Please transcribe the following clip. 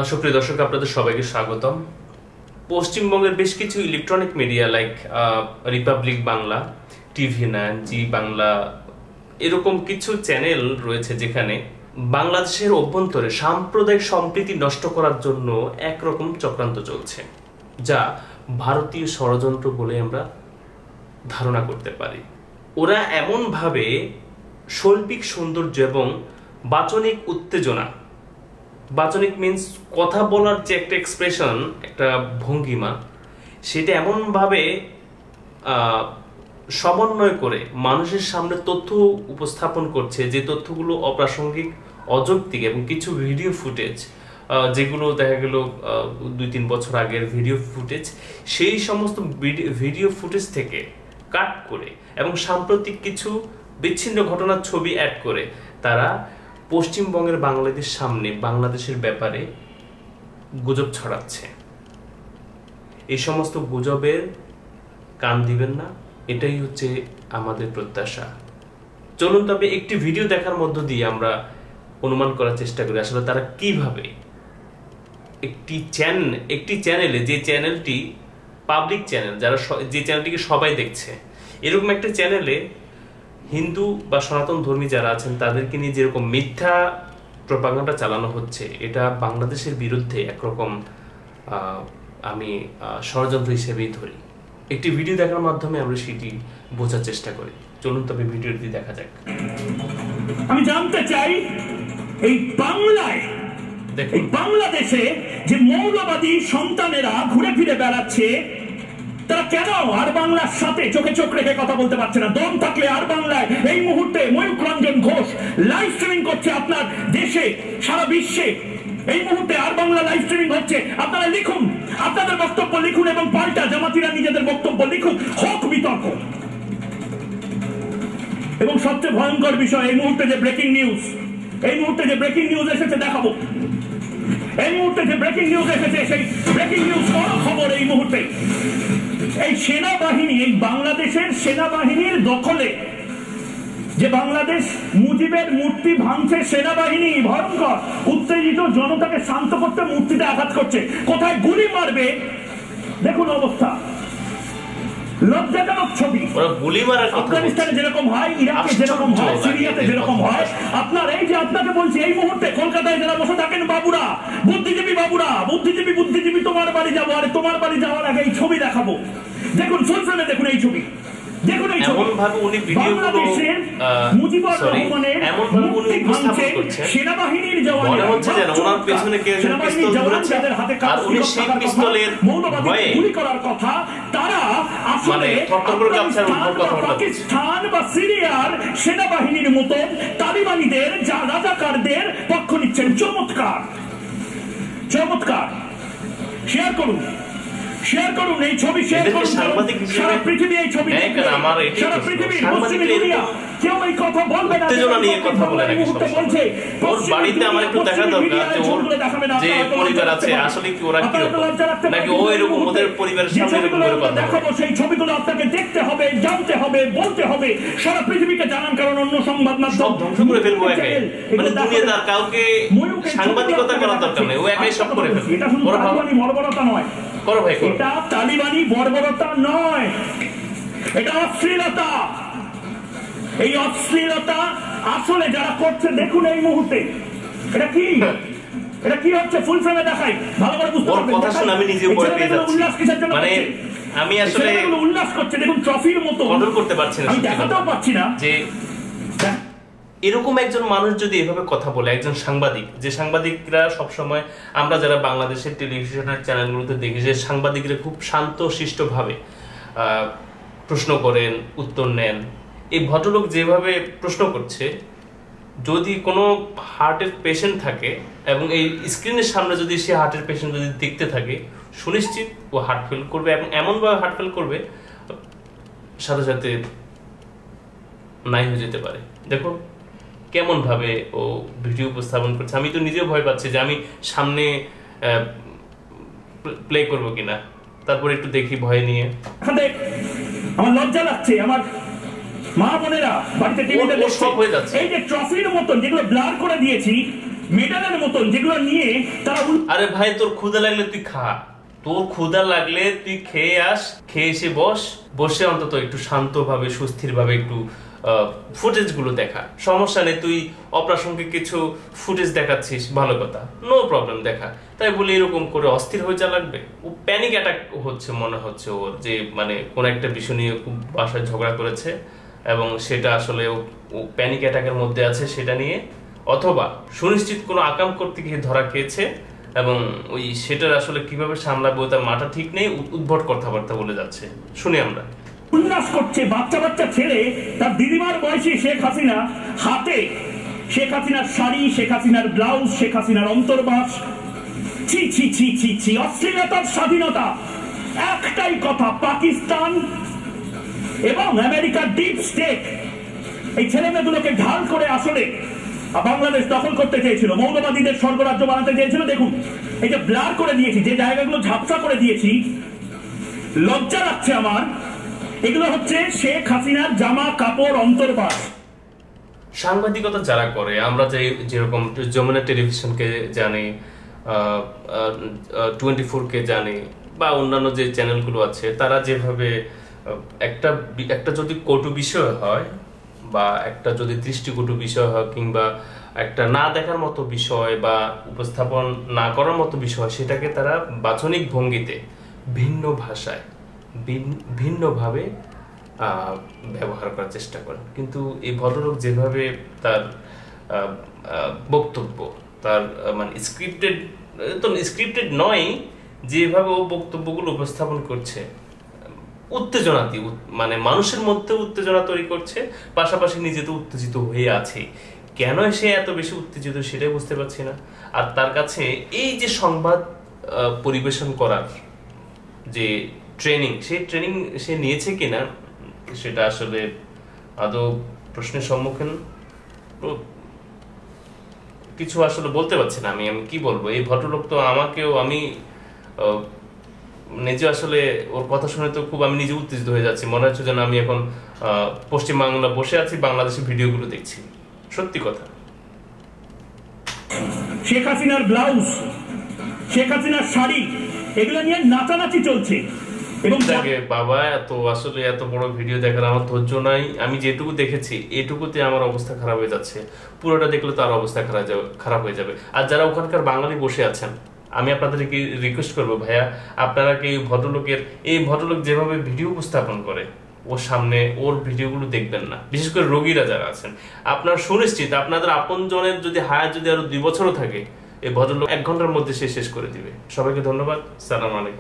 সুপ্রিয় দর্শক, আপনাদের সবাইকে স্বাগতম। পশ্চিমবঙ্গের বেশ কিছু electronic media like Republic Bangla, TV9, জি বাংলা, এরকম কিছু চ্যানেল রয়েছে যেখানে বাংলাদেশের অভ্যন্তরে সাম্প্রদায়িক সম্প্রীতি নষ্ট করার জন্য একরকম চক্রান্ত চলছে, যা ভারতীয় ষড়যন্ত্র বলে আমরা ধারণা করতে পারি। ওরা এমনভাবে শৈল্পিক সৌন্দর্য এবং বাচনিক উত্তেজনা, বাচনিক মিন্স কথা বলার যে একটা এক্সপ্রেশন, একটা ভঙ্গিমা, সেটা এমনভাবে সমন্বয় করে মানুষের সামনে তথ্য উপস্থাপন করছে যে তথ্যগুলো অপ্রাসঙ্গিক, অযৌক্তিক এবং কিছু ভিডিও ফুটেজ যেগুলো দেখা গেল 2-3 বছর আগের ভিডিও ফুটেজ, সেই সমস্ত ভিডিও ফুটেজ থেকে কাট করে এবং সাম্প্রতিক কিছু বিচ্ছিন্ন ঘটনার ছবি অ্যাড করে তারা পশ্চিমবঙ্গের বাংলাদেশ সামনে বাংলাদেশের ব্যাপারে গুজব ছড়াচ্ছে। এই সমস্ত গুজবের কান দিবেন না, এটাই হচ্ছে আমাদের প্রত্যাশা। চলুন তবে একটি ভিডিও দেখার মধ্য দিয়ে আমরা অনুমান করার চেষ্টা করি আসলে তারা কিভাবে একটি চ্যানেলে, যে চ্যানেলটি পাবলিক চ্যানেল, যে চ্যানেলটিকে সবাই দেখছে, এরকম একটা চ্যানেলে হিন্দু বা সনাতন ধর্মী যারা আছেন তাদেরকে নিয়ে যেরকম মিথ্যা প্রপাগান্ডা চালানো হচ্ছে, এটা বাংলাদেশের বিরুদ্ধে একরকম আমি ষড়যন্ত্র হিসেবেই ধরি। একটি ভিডিও দেখার মাধ্যমে আমরা সেটি বোঝার চেষ্টা করি। চলুন তবে ভিডিওটি দেখা যাক। আমি জানতে চাই, এই বাংলায়, এই বাংলাদেশে যে মৌলবাদী সন্তানেরা ঘুরে ফিরে বেড়াচ্ছে, তারা কেন আর বাংলার সাথে চোখে চোখ রেখে কথা বলতে পারছে না? দম থাকলে আর বাংলায় এই মুহূর্তে ময়ূক রঞ্জন ঘোষ লাইভ স্ট্রিমিং করছে আপনার দেশে, সারা বিশ্বে এই মুহূর্তে আর বাংলা লাইভ স্ট্রিমিং হচ্ছে। আপনারা লিখুন, আপনাদের বক্তব্য লিখুন এবং পাল্টা জামাতিরা নিজেদের বক্তব্য লিখুন, হোক বিতর্ক। এবং সবচেয়ে ভয়ঙ্কর বিষয়, এই মুহূর্তে যে ব্রেকিং নিউজ, এই মুহূর্তে যে ব্রেকিং নিউজ এসেছে দেখাবো। এই মুহূর্তে যে ব্রেকিং নিউজ এসেছে, সেই ব্রেকিং নিউজ বড় খবর। এই মুহূর্তে এই সেনাবাহিনী, এই বাংলাদেশের সেনাবাহিনীর দখলে যে বাংলাদেশ মুজিবের মূর্তি ভাঙছে সেনাবাহিনী, ভয়ঙ্কর উত্তেজিত জনতাকে শান্ত করতে মূর্তিতে আঘাত করছে, কোথায় গুলি মারবে দেখুন অবস্থা। লজ্জাজনক ছবি। আফগানিস্তানে যেরকম হয়, ইরাকে যেরকম হয়, সিরিয়াতে যেরকম হয়, আপনার এই যে আপনাকে বলছি, এই মুহূর্তে কলকাতায় যারা বসে থাকেন বাবুরা, বুদ্ধিজীবী বাবুরা, বুদ্ধিজীবী তোমার বাড়ি যাবো, আর তোমার বাড়ি যাওয়ার আগে এই ছবি দেখাবো। দেখুন ফুল ফ্রেমে দেখুন এই ছবি, দেখুন এই ছবি। বাংলাদেশের মুজিবুর রহমানের মূর্তি ভাঙছে সেনাবাহিনীর জওয়ান, সেনাবাহিনীর জওয়ান যাদের হাতে মৌলবাদী গুলি করার কথা, তারা আসলে পাকিস্তান বা সিরিয়ার সেনাবাহিনীর মতো তালিবানিদের, রাজাকারদের পক্ষ নিচ্ছেন। চমৎকার চমৎকার। শেয়ার করুন, শেয়ার করুন এই ছবি, শেয়ার করুন। সারা পৃথিবী এই ছবি দেখবে, সারা পৃথিবীর মুসলিম দুনিয়া কেউ এই কথা বলবে না। উত্তেজনা নিয়ে কথা বলে নাকি বলছে ওর বাড়িতে আমার একটু দেখা দরকার, যে ওর যে পরিবার আছে আসলে কি ওরা কি নাকি ও এরকম ওদের পরিবারের সামনে এরকম করে কথা দেখাবো। সেই ছবিগুলো আপনাকে দেখতে হবে, জানতে হবে, বলতে হবে, সারা পৃথিবীকে জানান, কারণ অন্য সংবাদ মাধ্যম সব ধ্বংস করে ফেলবো একাই। মানে দুনিয়া তার কাউকে সাংবাদিকতা করার দরকার নেই, ও একাই সব করে ফেলবে। এটা শুধু তালিবানি বর্বরতা নয়, করো ভাই, এটা তালিবানি বর্বরতা নয়, এটা অশ্লীলতা। এই অশ্লীলতা আসলে যারা করছে দেখুন এই মুহূর্তে, এটা কি, এটা কি হচ্ছে ফুল ফ্রেমে দেখাই, ভালো করে বুঝতে পারবেন। কথা শুনে আমি নিজে ভয় পেয়ে যাচ্ছি, উল্লাস কিসের জন্য, মানে আমি আসলে উল্লাস করছে দেখুন, ট্রফির মতো কন্ট্রোল করতে পারছি না, আমি দেখাতেও পারছি না। যে এরকম একজন মানুষ যদি এভাবে কথা বলে, একজন সাংবাদিক, যে সাংবাদিকরা সবসময় আমরা যারা বাংলাদেশের টেলিভিশনের চ্যানেলগুলোতে দেখি যে সাংবাদিকরা খুব শান্ত শিষ্টভাবে প্রশ্ন করেন, উত্তর নেন, এই ভদ্রলোক যেভাবে প্রশ্ন করছে, যদি কোনো হার্টের পেশেন্ট থাকে এবং এই স্ক্রিনের সামনে যদি সে হার্টের পেশেন্ট যদি দেখতে থাকে, সুনিশ্চিত ও হার্ট ফেল করবে এবং এমনভাবে হার্ট ফেল করবে সাথে সাথে নাই হয়ে যেতে পারে। দেখুন কেমন ভাবে ও ভিডিও উপস্থাপন করছে, আমি তো নিজেও ভয় পাচ্ছি যে আমি সামনে প্লে করব কিনা, তারপর একটু দেখি ভয় নিয়ে। আমার লজ্জা লাগছে, আমার মা বোনেরা বাড়িতে টিভিতে দেখছে, এই যে ট্রফির মতো যেগুলো ব্লার করে দিয়েছি, মেডালের মতন যেগুলো নিয়ে তারা আরে ভাই তোর ক্ষুধা লাগলে তুই খা, তোর ক্ষুধা লাগলে তুই খেয়ে আস, খেয়ে এসে বসে অন্তত একটু শান্তভাবে সুস্থিরভাবে একটু ফুটেজ গুলো দেখা, সমস্যা নেই। তুই অপ্রাসঙ্গিক কিছু ফুটেজ দেখাচ্ছিস, ভালো কথা, নো প্রবলেম, দেখা। তাই বলে এরকম করে অস্থির হয়ে যা লাগবে? ও প্যানিক অ্যাটাক হচ্ছে মনে হচ্ছে ওর, যে মানে কোন একটা বিষয় নিয়ে খুব বাসায় ঝগড়া করেছে এবং সেটা আসলে ও প্যানিক অ্যাটাকের মধ্যে আছে সেটা নিয়ে, অথবা সুনিশ্চিত কোনো আকাম করতে গিয়ে ধরা খেয়েছে এবং ওই সেটার আসলে কিভাবে সামলাবে তার মাথা ঠিক নেই, উদ্ভট কথাবার্তা বলে যাচ্ছে। শুনি আমরা। উল্লাস করছে বাচ্চা বাচ্চা ছেলে, তার দিদিমার বয়সী শেখ হাসিনা, হাতে শেখ হাসিনার শাড়ি, শেখ হাসিনার ব্লাউজ, শেখ হাসিনার অন্তর্বাস। ছি ছি ছি ছি ছি, অশ্লীলতার স্বাধীনতা। একটাই কথা, পাকিস্তান এবং আমেরিকার ডিপ স্টেট এই ছেলে মেয়েগুলোকে ঢাল করে আসলে বাংলাদেশ দখল করতে চেয়েছিল, মৌলবাদীদের স্বর্গরাজ্য বানাতে চেয়েছিল। দেখুন এই যে ব্লার করে দিয়েছি, যে জায়গাগুলো ঝাপসা করে দিয়েছি, লজ্জা লাগছে আমার। এগুলো হচ্ছে শেখ হাসিনার জামা কাপড়, অন্তর্বাস। সাংবাদিকতা যারা করে, আমরা যেরকম যমুনা টেলিভিশনকে জানি, 24কে জানি, বা অন্যান্য যে চ্যানেলগুলো আছে, তারা যেভাবে একটা যদি কটু বিষয় হয় বা একটা যদি দৃষ্টিকটু বিষয় হয় কিংবা একটা না দেখার মতো বিষয় বা উপস্থাপন না করার মতো বিষয়, সেটাকে তারা বাচনিক ভঙ্গিতে ভিন্ন ভাষায় ভিন্নভাবে ব্যবহার করার চেষ্টা করেন। কিন্তু এই ভদ্রলোক যেভাবে তার বক্তব্য, তার মানে স্ক্রিপ্টেড নয়, যেভাবে ও বক্তব্যগুলো উপস্থাপন করছে, উত্তেজনা দিয়ে, মানে মানুষের মধ্যে উত্তেজনা তৈরি করছে, পাশাপাশি নিজে তো উত্তেজিত হয়ে আছে। কেন সে এত বেশি উত্তেজিত সেটাই বুঝতে পারছি না। আর তার কাছে এই যে সংবাদ পরিবেশন করার যে ট্রেনিং, সেই ট্রেনিং সে নিয়েছে কিনা সেটা আসলে আদৌ প্রশ্নের সম্মুখীন। কিছু আসলে বলতে পারছি না আমি কি বলবো। এই ভদ্রলোক তো আমাকেও, আমি নিজে আসলে ওর কথা শুনে তো খুব আমি নিজে উত্তেজিত হয়ে যাচ্ছি। মনে হচ্ছে যেন আমি এখন পশ্চিমবাংলা বসে আছি, বাংলাদেশের ভিডিওগুলো দেখছি। সত্যি কথা। শেখ হাসিনার ব্লাউজ, শেখ হাসিনার শাড়ি, এগুলো নিয়ে নাচানাচি চলছে। এবং বাবা এত বড় ভিডিও দেখার আমার ধৈর্য নাই। আমি যেটুকু দেখেছি এটুকুতে আমার অবস্থা খারাপ হয়ে যাচ্ছে। পুরোটা দেখলে তো আর অবস্থা খারাপ হয়ে যাবে। আর যারা ওখানকার বাঙালি বসে আছেন, আমি আপনাদেরকে রিকোয়েস্ট করবো, ভাইয়া আপনারা কি এই ভদ্রলোক যেভাবে ভিডিও উপস্থাপন করে, ওর সামনে ওর ভিডিওগুলো দেখবেন না। বিশেষ করে রোগীরা যারা আছেন, আপনারা সুনিশ্চিত আপনাদের আপন জনের যদি হায়াত যদি আরো 2 বছরও থাকে, এই ভদ্রলোক 1 ঘন্টার মধ্যে সে শেষ করে দিবে। সবাইকে ধন্যবাদ। সালাম আলাইকুম।